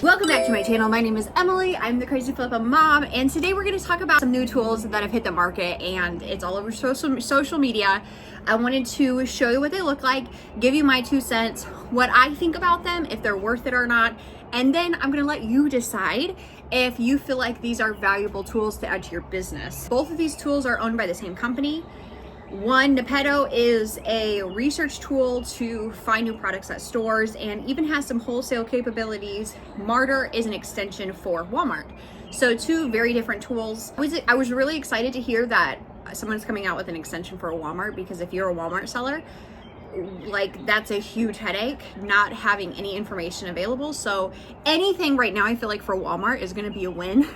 Welcome back to my channel. My name is Emily. I'm the Crazy Flip Mom, and today we're going to talk about some new tools that have hit the market, and it's all over social media. I wanted to show you what they look like, give you my 2 cents, what I think about them, if they're worth it or not, and then I'm going to let you decide if you feel like these are valuable tools to add to your business. Both of these tools are owned by the same company. One, Nepeto, is a research tool to find new products at stores and even has some wholesale capabilities. Marter is an extension for Walmart. So 2 very different tools. I was really excited to hear that someone's coming out with an extension for a Walmart, because if you're a Walmart seller, like, that's a huge headache not having any information available. So anything right now, I feel like for Walmart is going to be a win.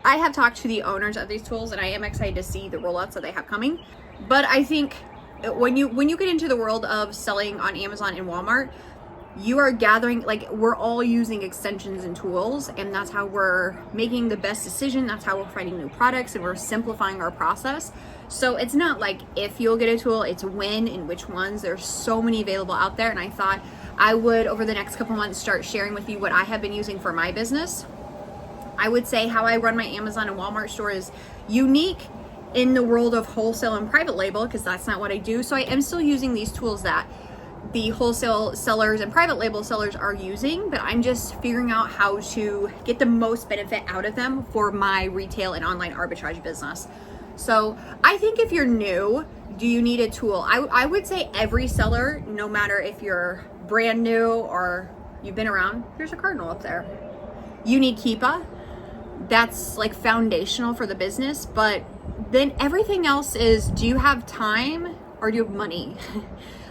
I have talked to the owners of these tools and I am excited to see the rollouts that they have coming. But I think when you get into the world of selling on Amazon and Walmart, you are gathering, like, we're all using extensions and tools, and that's how we're making the best decision. That's how we're finding new products, and we're simplifying our process. So it's not like if you'll get a tool, it's when and which ones. There's so many available out there, and I thought I would, over the next couple months, start sharing with you what I have been using for my business. I would say how I run my Amazon and Walmart store is unique in the world of wholesale and private label, because that's not what I do. So I am still using these tools that the wholesale sellers and private label sellers are using, but I'm just figuring out how to get the most benefit out of them for my retail and online arbitrage business. So I think if you're new, do you need a tool? I would say every seller, no matter if you're brand new or you've been around, there's a cardinal up there. You need Keepa. That's like foundational for the business, but then everything else is, do you have time or do you have money?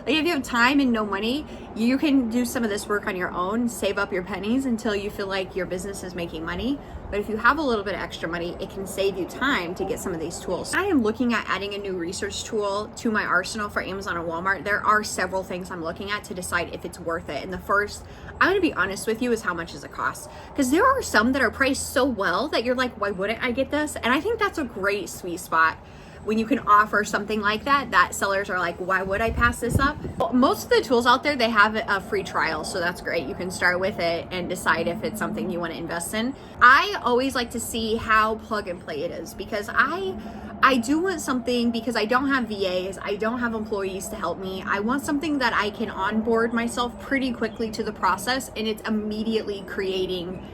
Like, if you have time and no money, you can do some of this work on your own, save up your pennies until you feel like your business is making money. But if you have a little bit of extra money, it can save you time to get some of these tools. I am looking at adding a new research tool to my arsenal for Amazon and Walmart. There are several things I'm looking at to decide if it's worth it. And the first, I'm going to be honest with you, is how much does it cost? Because there are some that are priced so well that you're like, why wouldn't I get this? And I think that's a great sweet spot. When you can offer something like that sellers are like, why would I pass this up? Well, most of the tools out there, they have a free trial, so that's great. You can start with it and decide if it's something you want to invest in. I always like to see how plug and play it is, because I do want something, because I don't have VAs, I don't have employees to help me. I want something that I can onboard myself pretty quickly to the process, and it's immediately creating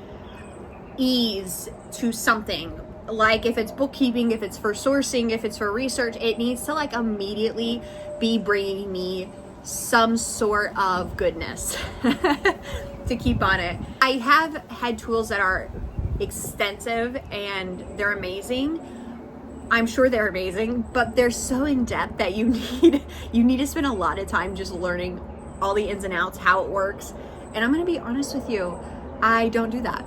ease to something. Like, if it's bookkeeping, if it's for sourcing, if it's for research, it needs to like immediately be bringing me some sort of goodness to keep on it. I have had tools that are extensive and they're amazing. I'm sure they're amazing, but they're so in depth that you need to spend a lot of time just learning all the ins and outs, how it works. And I'm going to be honest with you, I don't do that.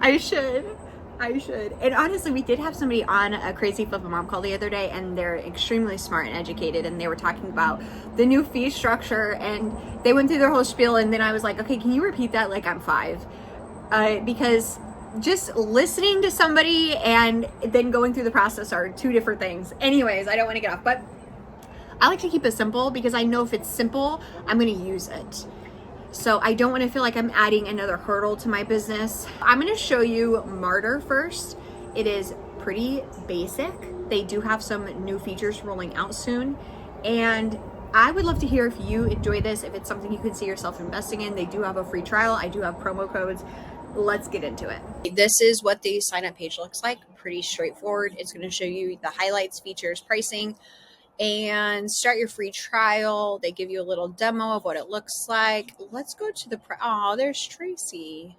I should. And honestly, we did have somebody on a Crazy Flip Mom call the other day, and they're extremely smart and educated, and they were talking about the new fee structure, and they went through their whole spiel, and then I was like, okay, can you repeat that like I'm 5? Because just listening to somebody and then going through the process are 2 different things. Anyways, I don't want to get off, but I like to keep it simple, because I know if it's simple, I'm going to use it. So I don't want to feel like I'm adding another hurdle to my business. I'm going to show you Martyr first. It is pretty basic. They do have some new features rolling out soon. And I would love to hear if you enjoy this, if it's something you can see yourself investing in. They do have a free trial. I do have promo codes. Let's get into it. This is what the sign up page looks like. Pretty straightforward. It's going to show you the highlights, features, pricing, and start your free trial. They give you a little demo of what it looks like. Let's go to the oh, there's Tracy.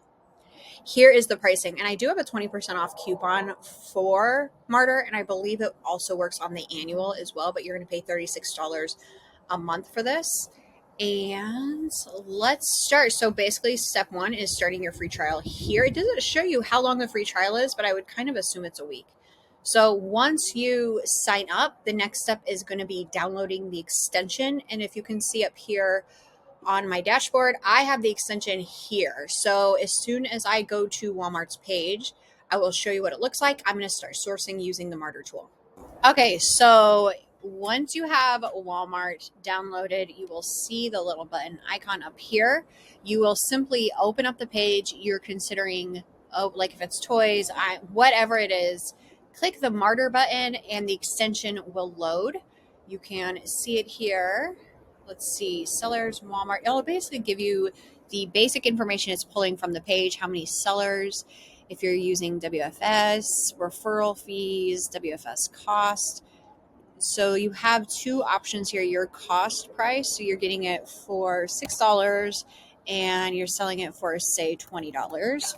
Here is the pricing, and I do have a 20% off coupon for Martyr, and I believe it also works on the annual as well, but you're going to pay $36 a month for this. And let's start. So basically, step 1 is starting your free trial. Here it doesn't show you how long the free trial is, but I would kind of assume it's a week. So once you sign up, the next step is going to be downloading the extension. And if you can see up here on my dashboard, I have the extension here. So as soon as I go to Walmart's page, I will show you what it looks like. I'm going to start sourcing using the Martyr tool. Okay, so once you have Walmart downloaded, you will see the little button icon up here. You will simply open up the page you're considering, oh, like if it's toys, whatever it is, click the Martyr button and the extension will load. You can see it here. Let's see, sellers, Walmart. It'll basically give you the basic information it's pulling from the page, how many sellers, if you're using WFS, referral fees, WFS cost. So you have two options here. Your cost price, so you're getting it for $6 and you're selling it for, say, $20.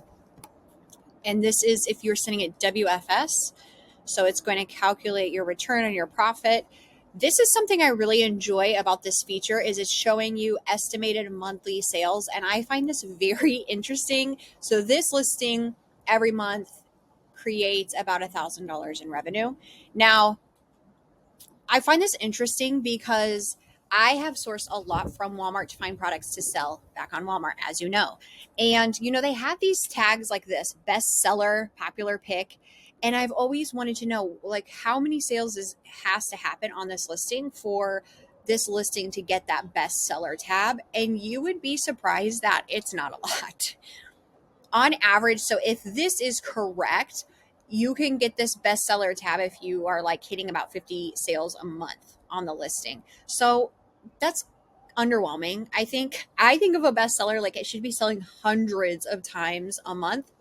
And this is if you're sending it WFS. So it's going to calculate your return on your profit. This is something I really enjoy about this feature is it's showing you estimated monthly sales. And I find this very interesting. So this listing every month creates about $1,000 in revenue. Now, I find this interesting because I have sourced a lot from Walmart to find products to sell back on Walmart, as you know. And, they have these tags like this bestseller, popular pick. And I've always wanted to know, like, how many sales has to happen on this listing for this listing to get that bestseller tab. And you would be surprised that it's not a lot. On average, so if this is correct, you can get this bestseller tab if you are like hitting about 50 sales a month on the listing. So that's underwhelming. I think of a bestseller like it should be selling hundreds of times a month.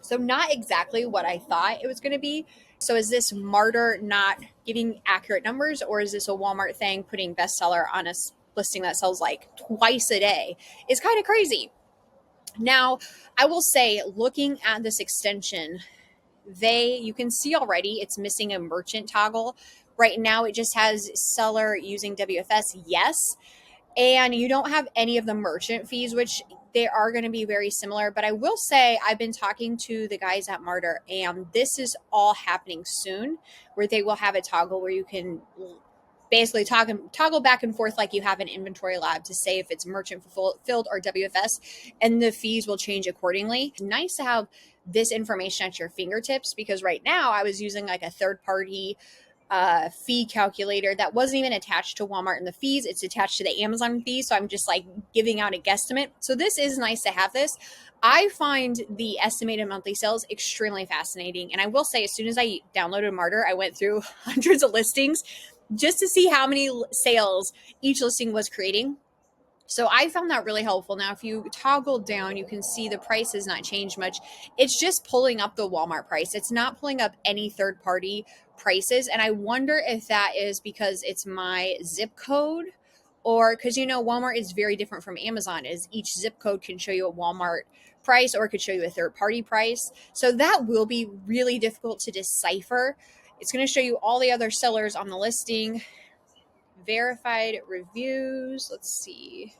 So not exactly what I thought it was going to be. So is this Martyr not giving accurate numbers, or is this a Walmart thing putting bestseller on a listing that sells like twice a day? It's kind of crazy. Now, I will say, looking at this extension, you can see already it's missing a merchant toggle. Right now, it just has seller using WFS, yes. And you don't have any of the merchant fees, which they are going to be very similar. But I will say, I've been talking to the guys at Marter, and this is all happening soon, where they will have a toggle where you can basically toggle back and forth like you have an inventory lab to say if it's merchant fulfilled or WFS, and the fees will change accordingly. Nice to have this information at your fingertips, because right now I was using like a third party fee calculator that wasn't even attached to Walmart and the fees. It's attached to the Amazon fees. So I'm just like giving out a guesstimate. So this is nice to have this. I find the estimated monthly sales extremely fascinating. And I will say, as soon as I downloaded Martyr, I went through hundreds of listings just to see how many sales each listing was creating. So I found that really helpful. Now, if you toggle down, you can see the price has not changed much. It's just pulling up the Walmart price. It's not pulling up any third party prices. And I wonder if that is because it's my zip code, or because, Walmart is very different from Amazon, is each zip code can show you a Walmart price or it could show you a third party price. So that will be really difficult to decipher. It's going to show you all the other sellers on the listing. Verified reviews. Let's see.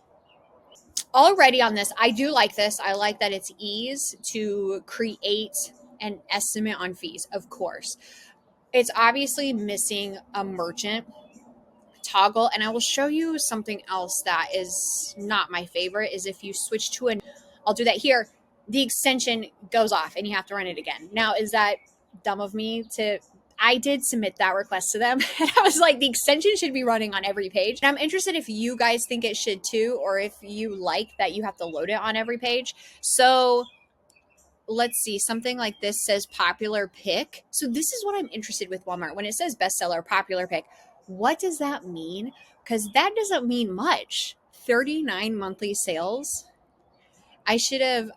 Already on this, I do like this. I like that it's ease to create an estimate on fees, of course. It's obviously missing a merchant toggle, and I will show you something else that is not my favorite, is if you switch to I'll do that here, the extension goes off and you have to run it again. Now, is that dumb of me I did submit that request to them, and I was like, the extension should be running on every page. And I'm interested if you guys think it should too, or if you like that you have to load it on every page. So let's see, something like this says popular pick. So this is what I'm interested with Walmart. When it says bestseller, popular pick, what does that mean? Because that doesn't mean much. 39 monthly sales. I should have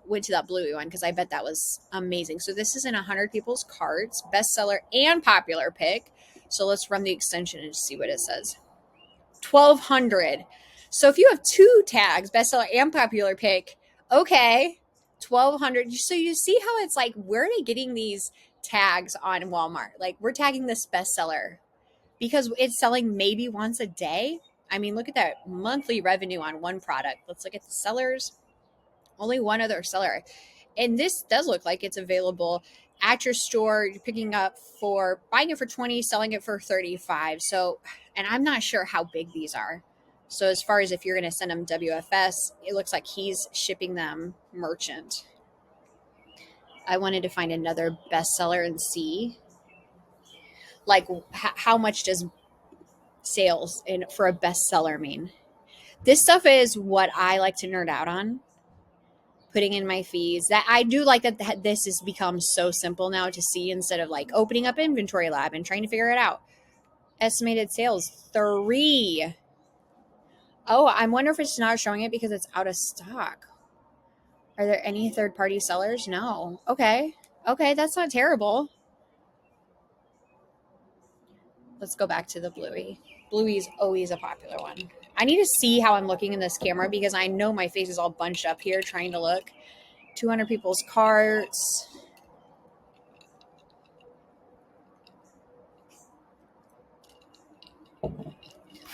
went to that blue one because I bet that was amazing. So this is in 100 people's carts, bestseller and popular pick. So let's run the extension and see what it says. 1,200. So if you have two tags, bestseller and popular pick, okay, 1,200. So you see how it's like, where are they getting these tags on Walmart? Like, we're tagging this bestseller because it's selling maybe once a day. I mean, look at that monthly revenue on one product. Let's look at the sellers. Only one other seller. And this does look like it's available at your store. You're buying it for 20, selling it for 35. So, and I'm not sure how big these are. So as far as if you're going to send them WFS, it looks like he's shipping them merchant. I wanted to find another bestseller and see. Like, how much does sales for a bestseller mean? This stuff is what I like to nerd out on, putting in my fees. That I do like that this has become so simple now to see, instead of like opening up Inventory Lab and trying to figure it out. Estimated sales 3. Oh, I wonder if it's not showing it because it's out of stock. Are there any third-party sellers? No. Okay. Okay, that's not terrible. Let's go back to the Bluey. Bluey's always a popular one. I need to see how I'm looking in this camera because I know my face is all bunched up here trying to look. 200 people's carts.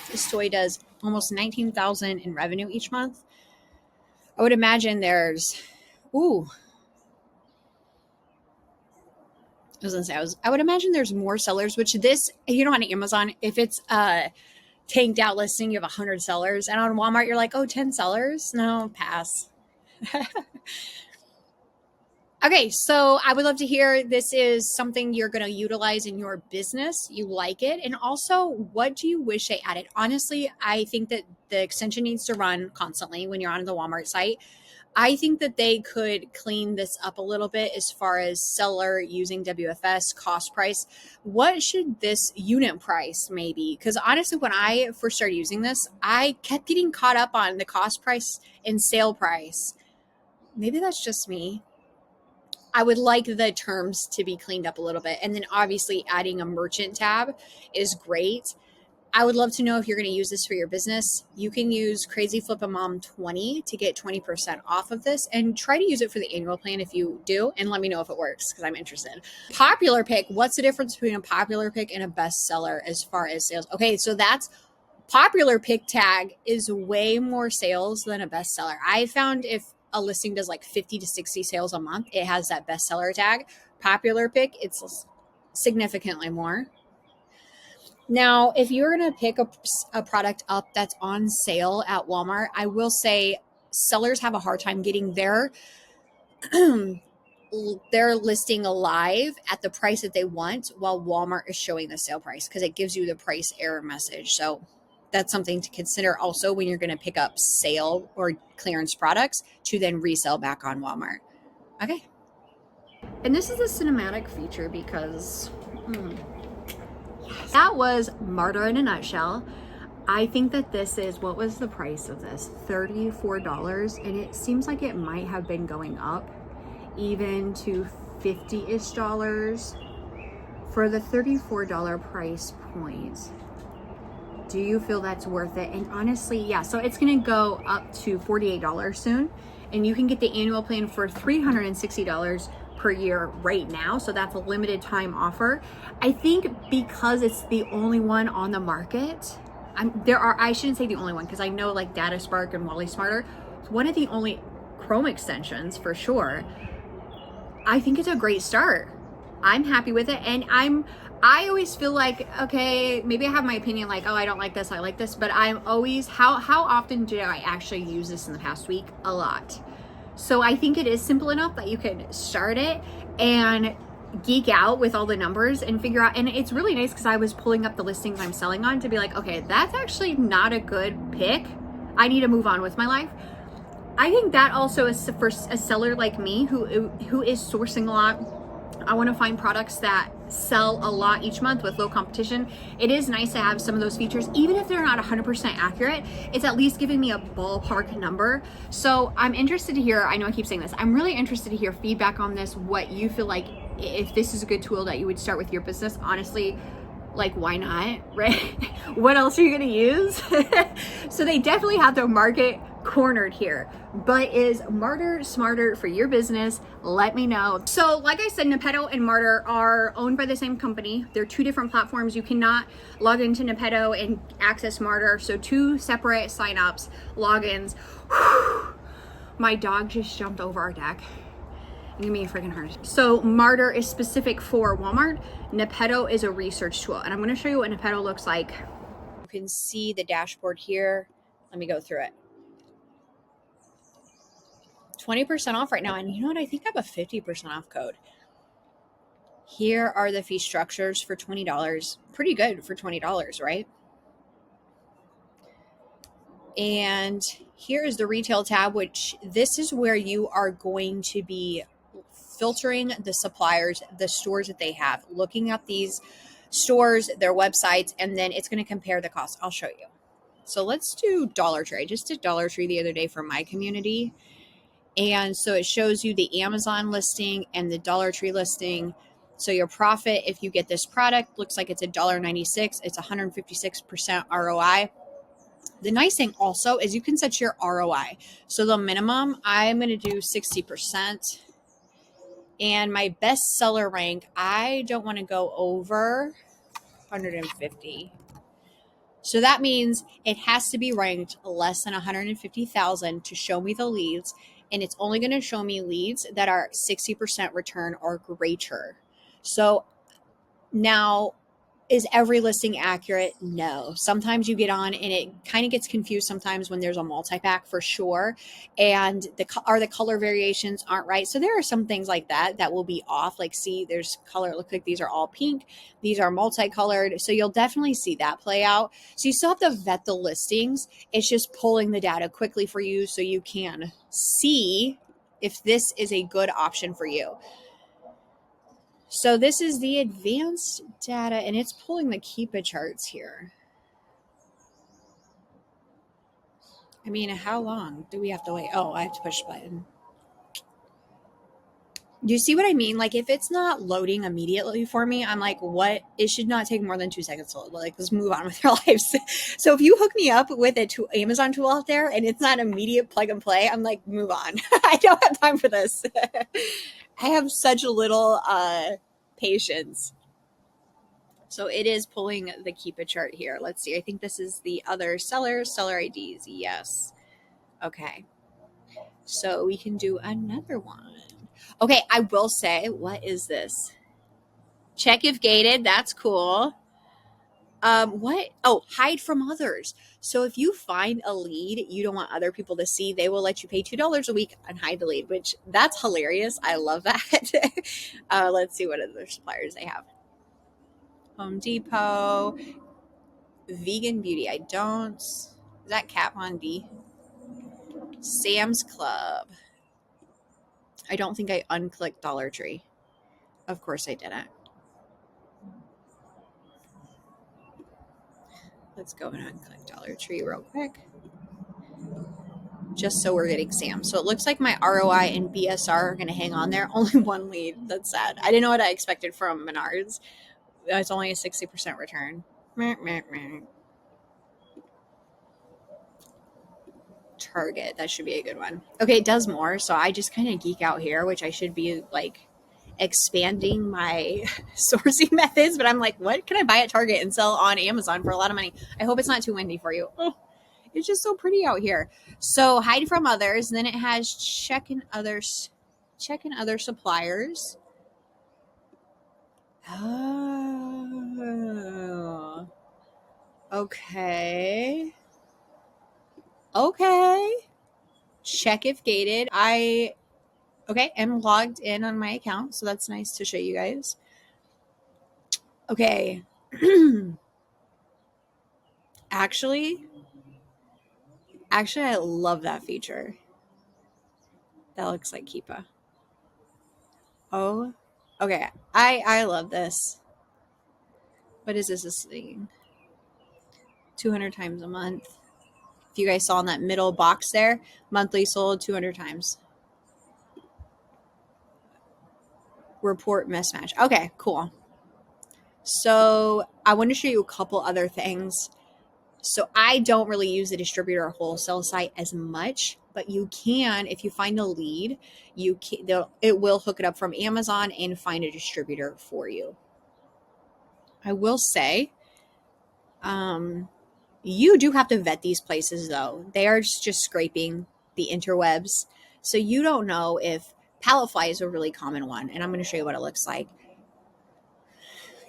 This toy does almost 19,000 in revenue each month. I would imagine there's, ooh, I would imagine there's more sellers, which this, on Amazon, if it's a tanked out listing, you have 100 sellers. And on Walmart, you're like, oh, 10 sellers? No, pass. Okay, so I would love to hear, this is something you're going to utilize in your business. You like it. And also, what do you wish they added? Honestly, I think that the extension needs to run constantly when you're on the Walmart site. I think that they could clean this up a little bit as far as seller using WFS, cost price. What should this unit price maybe? Because honestly, when I first started using this, I kept getting caught up on the cost price and sale price. Maybe that's just me. I would like the terms to be cleaned up a little bit. And then obviously adding a merchant tab is great. I would love to know if you're going to use this for your business. You can use Crazy Flip a Mom 20 to get 20% off of this, and try to use it for the annual plan if you do, and let me know if it works because I'm interested. Popular pick. What's the difference between a popular pick and a bestseller as far as sales? Okay, so that's popular pick tag is way more sales than a bestseller. I found if a listing does like 50 to 60 sales a month, it has that bestseller tag. Popular pick, it's significantly more. Now, if you're going to pick a product up that's on sale at Walmart, I will say sellers have a hard time getting their listing alive at the price that they want, while Walmart is showing the sale price, because it gives you the price error message. So that's something to consider also when you're going to pick up sale or clearance products to then resell back on Walmart. Okay. And this is a cinematic feature because that was Martyr in a nutshell. I think that this is, what was the price of this? $34, and it seems like it might have been going up even to $50-ish for the $34 price point. Do you feel that's worth it? And honestly, yeah, so it's gonna go up to $48 soon, and you can get the annual plan for $360 per year right now. So that's a limited time offer. I think because it's the only one on the market, I shouldn't say the only one, because I know like Data Spark and Wally Smarter, it's one of the only Chrome extensions for sure. I think it's a great start. I'm happy with it. And I always feel like, okay, maybe I have my opinion like, oh, I don't like this, I like this, but I'm always, how often did I actually use this in the past week? A lot. So I think it is simple enough that you can start it and geek out with all the numbers and figure out. And it's really nice because I was pulling up the listings I'm selling on to be like, okay, that's actually not a good pick. I need to move on with my life. I think that also is for a seller like me who is sourcing a lot. I want to find products that sell a lot each month with low competition. It is nice to have some of those features, even if they're not 100% accurate. It's at least giving me a ballpark number. So I'm interested to hear, I know I keep saying this, I'm really interested to hear feedback on this, what you feel like, if this is a good tool that you would start with your business. Honestly, like, why not, right? What else are you going to use? So they definitely have the market cornered here. But is Martyr smarter for your business? Let me know. So like I said, Nepeto and Martyr are owned by the same company. They're two different platforms. You cannot log into Nepeto and access Martyr. So two separate signups, logins. My dog just jumped over our deck. Give me a freaking heart. So Martyr is specific for Walmart. Nepeto is a research tool. And I'm going to show you what Nepeto looks like. You can see the dashboard here. Let me go through it. 20% off right now. And you know what? I think I have a 50% off code. Here are the fee structures for $20. Pretty good for $20, right? And here is the retail tab, which this is where you are going to be filtering the suppliers, the stores that they have, looking at these stores, their websites, and then it's going to compare the cost. I'll show you. So let's do Dollar Tree. I just did Dollar Tree the other day for my community. And so it shows you the Amazon listing and the Dollar Tree listing. So your profit, if you get this product, looks like it's $1.96. It's 156% ROI. The nice thing also is you can set your ROI. So the minimum, I'm going to do 60%. And my best seller rank, I don't want to go over 150. So that means it has to be ranked less than 150,000 to show me the leads. And it's only going to show me leads that are 60% return or greater. So now, is every listing accurate? No. Sometimes you get on and it kind of gets confused sometimes when there's a multi-pack for sure. And the color variations aren't right. So there are some things like that will be off. Like see, there's color, it looks like these are all pink. These are multicolored. So you'll definitely see that play out. So you still have to vet the listings. It's just pulling the data quickly for you so you can see if this is a good option for you. So this is the advanced data, and it's pulling the Keepa charts here. I mean, how long do we have to wait? Oh, I have to push button. Do you see what I mean? Like, if it's not loading immediately for me, I'm like, what? It should not take more than 2 seconds to load. Like, let's move on with our lives. So if you hook me up with a Amazon tool out there and it's not immediate plug and play, I'm like, move on. I don't have time for this. I have such a little patience. So it is pulling the Keepa chart here. Let's see. I think this is the other seller IDs. Yes. Okay. So we can do another one. Okay. I will say, what is this? Check if gated. That's cool. What? Oh, hide from others. So if you find a lead you don't want other people to see, they will let you pay $2 a week and hide the lead, which that's hilarious. I love that. Let's see what other suppliers they have. Home Depot, Vegan Beauty. I don't. Is that Kat Von D? Sam's Club. I don't think I unclicked Dollar Tree. Of course I didn't. Let's go and unclick Dollar Tree real quick. Just so we're getting Sam. So it looks like my ROI and BSR are going to hang on there. Only one lead. That's sad. I didn't know what I expected from Menards. It's only a 60% return. Target. That should be a good one. Okay, it does more. So I just kind of geek out here, which I should be like expanding my sourcing methods. But I'm like, what can I buy at Target and sell on Amazon for a lot of money? I hope it's not too windy for you. Oh, it's just so pretty out here. So hide from others. Then it has check in other suppliers. Oh, okay. Okay. Check if gated. Okay, I'm logged in on my account, so that's nice to show you guys. Okay. Actually, I love that feature. That looks like Keepa. Oh, okay. I love this. What is this thing? 200 times a month. If you guys saw in that middle box there, monthly sold 200 times. Report mismatch. Okay, cool. So I want to show you a couple other things. So I don't really use the distributor or wholesale site as much, but you can, if you find a lead, it will hook it up from Amazon and find a distributor for you. I will say, you do have to vet these places though. They are just scraping the interwebs. So you don't know if pallet fly is a really common one. And I'm going to show you what it looks like.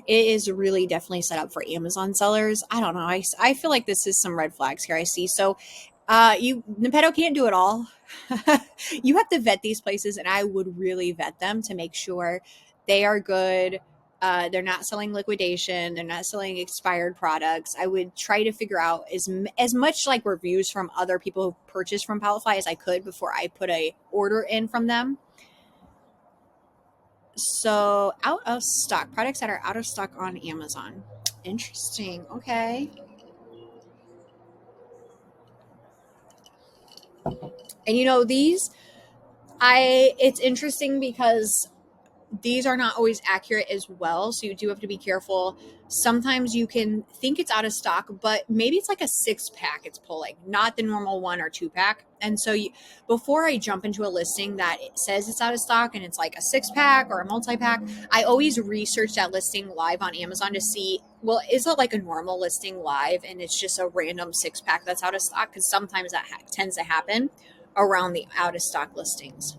It is really definitely set up for Amazon sellers. I don't know. I feel like this is some red flags here I see. So Nepeto can't do it all. You have to vet these places, and I would really vet them to make sure They are good. They're not selling liquidation. They're not selling expired products. I would try to figure out as much like reviews from other people who purchased from Palify as I could before I put a order in from them. So out of stock, products that are out of stock on Amazon. Interesting. Okay. And you know, it's interesting because these are not always accurate as well. So you do have to be careful. Sometimes you can think it's out of stock, but maybe it's like a 6-pack it's pulling, not the normal 1 or 2-pack. And so before I jump into a listing that it says it's out of stock and it's like a 6-pack or a multi-pack, I always research that listing live on Amazon to see, well, is it like a normal listing live and it's just a random 6-pack that's out of stock? Because sometimes that tends to happen around the out of stock listings.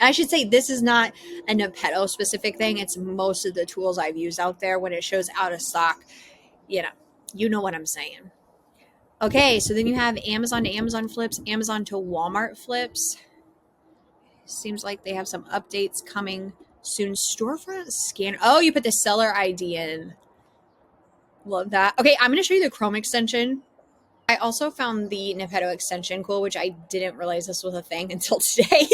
And I should say this is not a Nepeto specific thing. It's most of the tools I've used out there when it shows out of stock. You know what I'm saying. Okay, so then you have Amazon to Amazon flips, Amazon to Walmart flips. Seems like they have some updates coming soon. Storefront scanner. Oh, you put the seller ID in. Love that. Okay, I'm going to show you the Chrome extension. I also found the Nepeto extension cool, which I didn't realize this was a thing until today.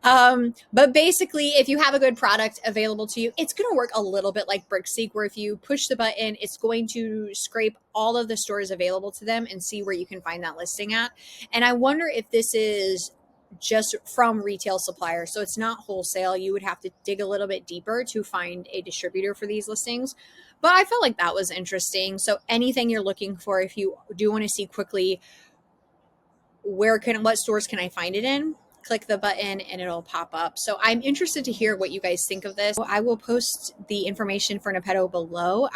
But basically, if you have a good product available to you, it's going to work a little bit like BrickSeek, where if you push the button, it's going to scrape all of the stores available to them and see where you can find that listing at. And I wonder if this is just from retail suppliers. So it's not wholesale. You would have to dig a little bit deeper to find a distributor for these listings. But I felt like that was interesting. So anything you're looking for, if you do want to see quickly what stores can I find it in, click the button and it'll pop up. So I'm interested to hear what you guys think of this. I will post the information for Nepeto below.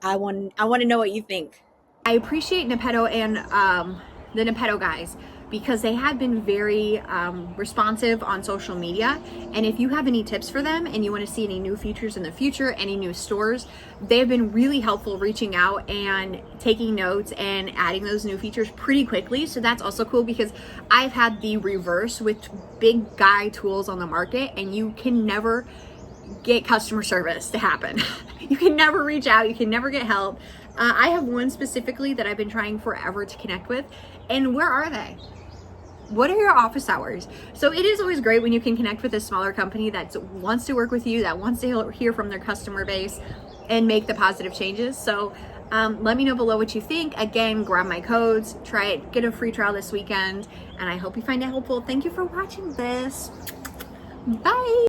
I want to know what you think. I appreciate Nepeto and the Nepeto guys because they have been very responsive on social media. And if you have any tips for them and you want to see any new features in the future, any new stores, they have been really helpful reaching out and taking notes and adding those new features pretty quickly. So that's also cool because I've had the reverse with big guy tools on the market and you can never get customer service to happen. You can never reach out. You can never get help. I have one specifically that I've been trying forever to connect with. And where are they? What are your office hours? So it is always great when you can connect with a smaller company that wants to work with you, that wants to hear from their customer base and make the positive changes. So let me know below what you think. Again, grab my codes, try it, get a free trial this weekend. And I hope you find it helpful. Thank you for watching this. Bye.